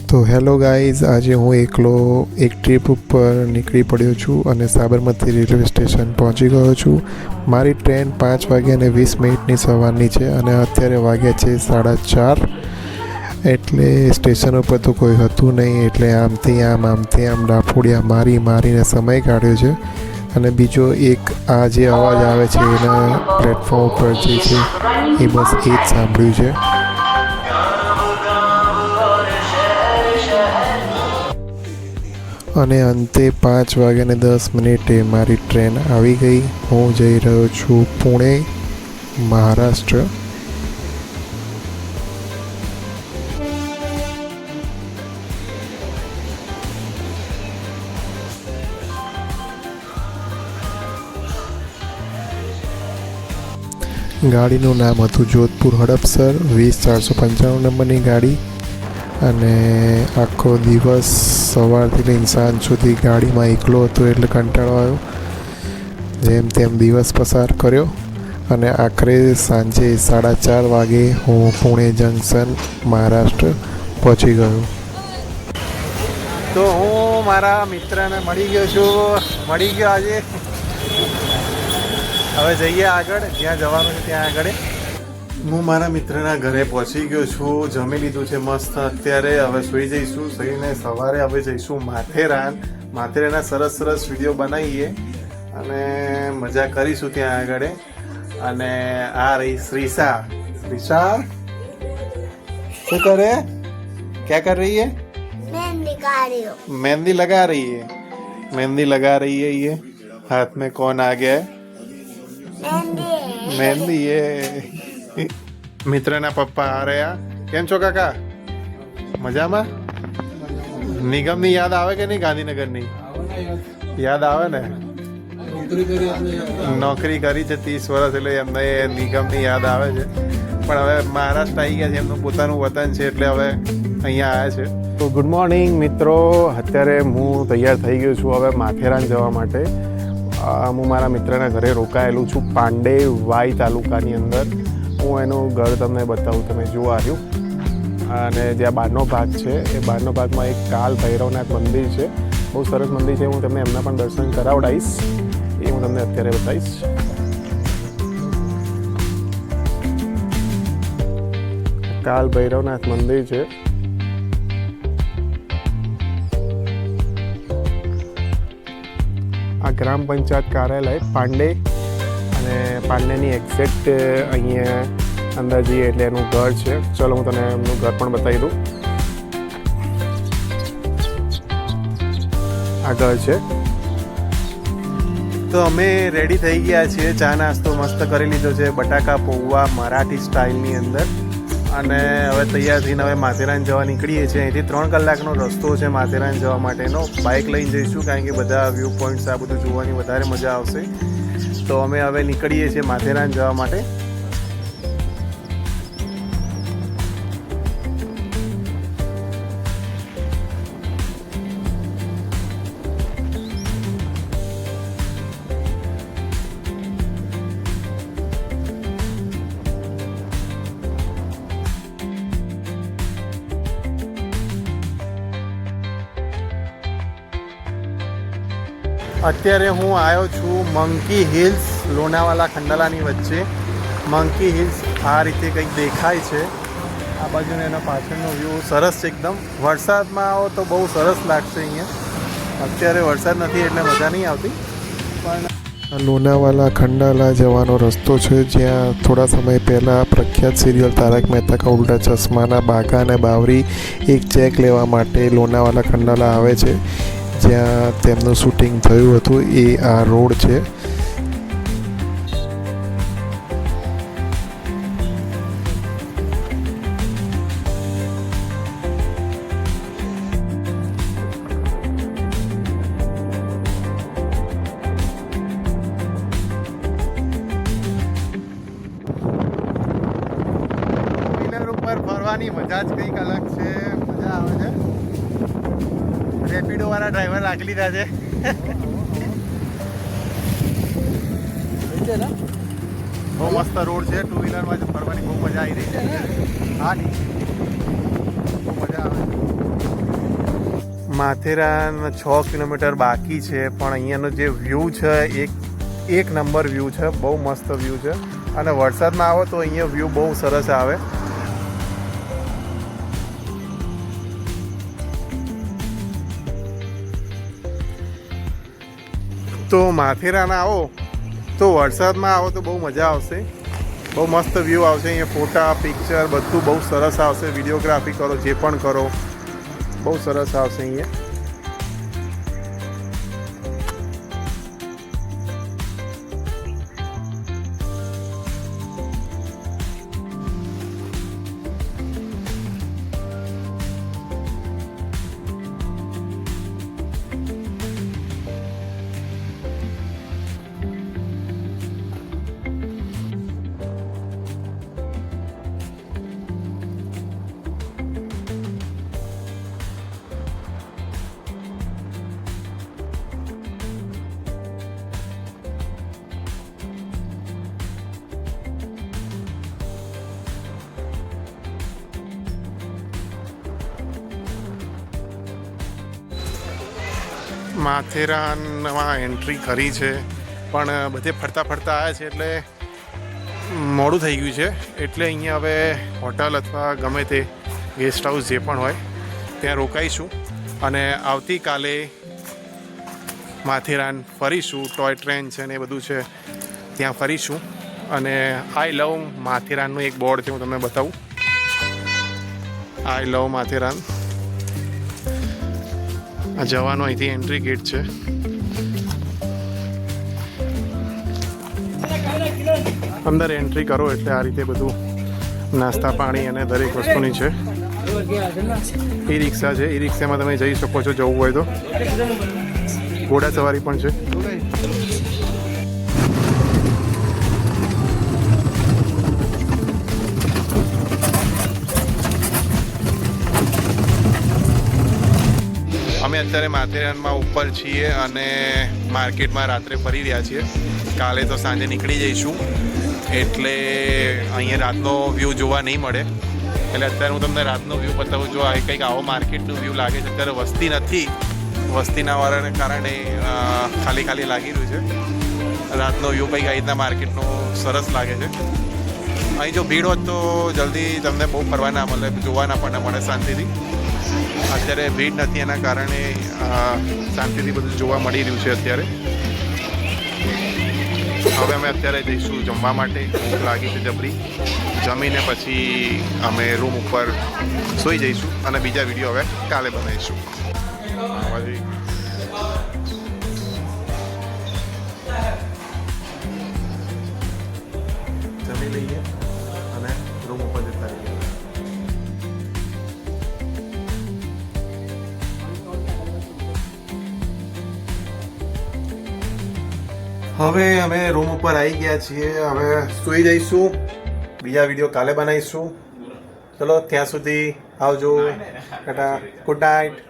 તો hello guys, આજે હું એકલો એક ટ્રીપ ઉપર નીકળી પડ્યો છું અને સાબરમતી રેલવે સ્ટેશન પહોંચી ગયો છું. મારી ટ્રેન 5:20 સવારની છે અને અત્યારે વાગ્યા છે 4:30. એટલે સ્ટેશન ઉપર તો કોઈ હતું નહીં, એટલે આમથી આમ ડાફોડિયા મારીને સમય કાઢ્યો છે. અને બીજો એક આ જે અવાજ આવે છે એના પ્લેટફોર્મ ઉપર જે છે એ બસ એ જ સાંભળ્યું છે. અને અંતે 5:10 મારી ટ્રેન આવી ગઈ. હું જઈ રહ્યો છું પુણે, મહારાષ્ટ્ર. ગાડીનું નામ હતું જોધપુર હડપસર, 20-495 નંબરની ગાડી. અને આખો દિવસ સવારથી લઈને સાંજ સુધી ગાડીમાં એકલો હતો એટલે કંટાળો આવ્યો. જેમ તેમ દિવસ પસાર કર્યો અને આખરે સાંજે 4:30 વાગે હું પુણે જંકશન, મહારાષ્ટ્ર પહોંચી ગયો. તો હું મારા મિત્રને મળી ગયો આજે. હવે જઈએ આગળ, જ્યાં જવાનું છે ત્યાં આગળ. હું મારા મિત્રના ઘરે પહોંચી ગયો છું. જમી લીધું છે મસ્ત અત્યારે. હવે સૂઈ જઈશું. સૂઈને સવારે હવે જઈશું માથેરાનના સરસ વિડીયો બનાવીએ અને મજા કરીશું ત્યાં આગળ. અને આ રહી શ્રીષા. શું કરે? ક્યાં કર રહી है? मेहंदी लगा रही है. मेहंदी लगा रही है. ये हाथ में कौन आ गया है? मेहंदी है. મિત્રના પપ્પા આ રહ્યા. કેમ છો કાકા? મજામાં? નિગમની યાદ આવે કે નહીં? ગાંધીનગરની યાદ આવે ને? નોકરી કરી છે 30 વર્ષ, એટલે એમને નિગમની યાદ આવે છે. પણ હવે મહારાષ્ટ્ર આવી ગયા છે, એમનું પોતાનું વતન છે, એટલે હવે અહીંયા આવ્યા છે. તો ગુડ મોર્નિંગ મિત્રો. અત્યારે હું તૈયાર થઈ ગયો છું હવે માથેરાન જવા માટે. હું મારા મિત્રના ઘરે રોકાયેલું છું પાંડે વાઈ તાલુકાની અંદર. હું એનું ઘર તમને બતાવું, તમે જોવા આવ્યું. અને જ્યાં બહારનો ભાગ છે એ બહારનો ભાગમાં એક કાલ ભૈરવનાથ મંદિર છે. બહુ સરસ મંદિર છે. હું તમને એમના પણ દર્શન કરાવડાવીશ. એ હું તમને અત્યારે બતાવીશ. કાલ ભૈરવનાથ મંદિર છે. આ ગ્રામ પંચાયત કાર્યાલય પાંડે, અને પાંડેની એક્ઝેક્ટ અહીંયા અંદર જઈએ એટલે એનું ઘર છે. ચલો હું તને એમનું ઘર પણ બતાવી દઉં. આ ઘર છે. તો અમે રેડી થઈ ગયા છીએ. ચા નાસ્તો મસ્ત કરી લીધો છે, બટાકા પૌવા મરાઠી સ્ટાઇલની અંદર. અને હવે તૈયાર થઈને હવે માથેરાન જવા નીકળીએ છીએ. અહીંથી 3 કલાકનો રસ્તો છે માથેરાન જવા માટેનો. બાઇક લઈને જઈશું, કારણ કે બધા વ્યૂ પોઈન્ટ્સ આ બધું જોવાની વધારે મજા આવશે. તો અમે હવે નીકળીએ છીએ માથેરાન જવા માટે. અત્યારે હું આવ્યો છું મંકી હિલ્સ, લોનાવાલા ખંડાલાની વચ્ચે. મંકી હિલ્સ આ રીતે કંઈક દેખાય છે. આ બાજુનો એના પાછળનો વ્યૂ સરસ છે એકદમ. વરસાદમાં આવો તો બહુ સરસ લાગશે અહીંયા. અત્યારે વરસાદ નથી એટલે મજા નહીં આવતી. પણ લોનાવાલા ખંડાલા જવાનો રસ્તો છે, જ્યાં થોડા સમય પહેલાં પ્રખ્યાત સિરિયલ તારક મહેતા કા ઉલ્ટા ચશ્માના બાઘા અને બાવરી એક ચેક લેવા માટે લોનાવાલા ખંડાલા આવે છે, જ્યાં તેમનું શૂટિંગ થયું હતું. એ આ રોડ છે. વ્હીલર ઉપર ફરવાની મજા જ કંઈક અલગ છે. મજા આવે છે. રેપિડો વાળા ડ્રાઈવર રાખી લીધા છે. બહુ મસ્ત રોડ છે. 2 વ્હીલરમાં ફરવાની બહુ મજા આવી રહી છે. હા, બહુ મજા આવે. માથેરાન 6 કિલોમીટર બાકી છે, પણ અહીંયાનો જે વ્યૂ છે એક નંબર વ્યૂ છે, બહુ મસ્ત વ્યૂ છે. અને વરસાદમાં આવો તો અહીંયા વ્યૂ બહુ સરસ આવે. તો માથેરાન આવો તો વરસાદમાં આવો તો બહુ મજા આવશે. બહુ મસ્ત વ્યૂ આવશે અહીંયા. ફોટા પિક્ચર બધું બહુ સરસ આવશે. વિડીયોગ્રાફી કરો જે પણ કરો બહુ સરસ આવશે અહીંયા. માથેરાનમાં એન્ટ્રી કરી છે, પણ બધે ફરતા આવ્યા છે એટલે મોડું થઈ ગયું છે. એટલે અહીંયા હવે હોટલ અથવા ગમે તે ગેસ્ટ હાઉસ જે પણ હોય ત્યાં રોકાઈશું અને આવતીકાલે માથેરાન ફરીશું. ટોય ટ્રેન છે ને એ બધું છે ત્યાં ફરીશું. અને આઈ લવ માથેરાનનું એક બોર્ડ છે, હું તમને બતાવું. આઈ લવ માથેરાન. આ જવાનો અહીંથી એન્ટ્રી ગેટ છે. અંદર એન્ટ્રી કરો એટલે આ રીતે બધું નાસ્તા પાણી અને દરેક વસ્તુની છે. ઈ રિક્ષા છે, ઈ રિક્ષામાં તમે જઈ શકો છો જવું હોય તો. ઘોડા સવારી પણ છે. અમે અત્યારે માથેરાનમાં ઉપર છીએ અને માર્કેટમાં રાત્રે ફરી રહ્યા છીએ. કાલે તો સાંજે નીકળી જઈશું એટલે અહીંયા રાતનો વ્યૂ જોવા નહીં મળે. એટલે અત્યારે હું તમને રાતનો વ્યૂ બતાવું. જો આ કંઈક આવો માર્કેટનું વ્યૂ લાગે છે. અત્યારે વસ્તી નથી, વસ્તીના વાળાને કારણે ખાલી લાગી રહ્યું છે. રાતનો વ્યૂ કંઈક આ રીતના માર્કેટનો સરસ લાગે છે. અહીં જો ભીડ હોત તો જલ્દી તમને બહુ ફરવા ના મળે, જોવા ના પણ મળે શાંતિથી. અત્યારે ભીડ નથી એના કારણે શાંતિથી બધું જોવા મળી રહ્યું છે અત્યારે. હવે અમે અત્યારે જઈશું જમવા માટે. ભૂખ લાગી છે જબરી. જમીને પછી અમે રૂમ ઉપર સૂઈ જઈશું અને બીજા વિડીયો હવે કાલે બનાવીશું. જમી લઈએ અને રૂમ ઉપર જતા રહીએ. હવે અમે રૂમ ઉપર આવી ગયા છીએ. હવે સૂઈ જઈશું. બીજા વિડીયો કાલે બનાવીશું. ચલો ત્યાં સુધી આવજો. Tata, good night.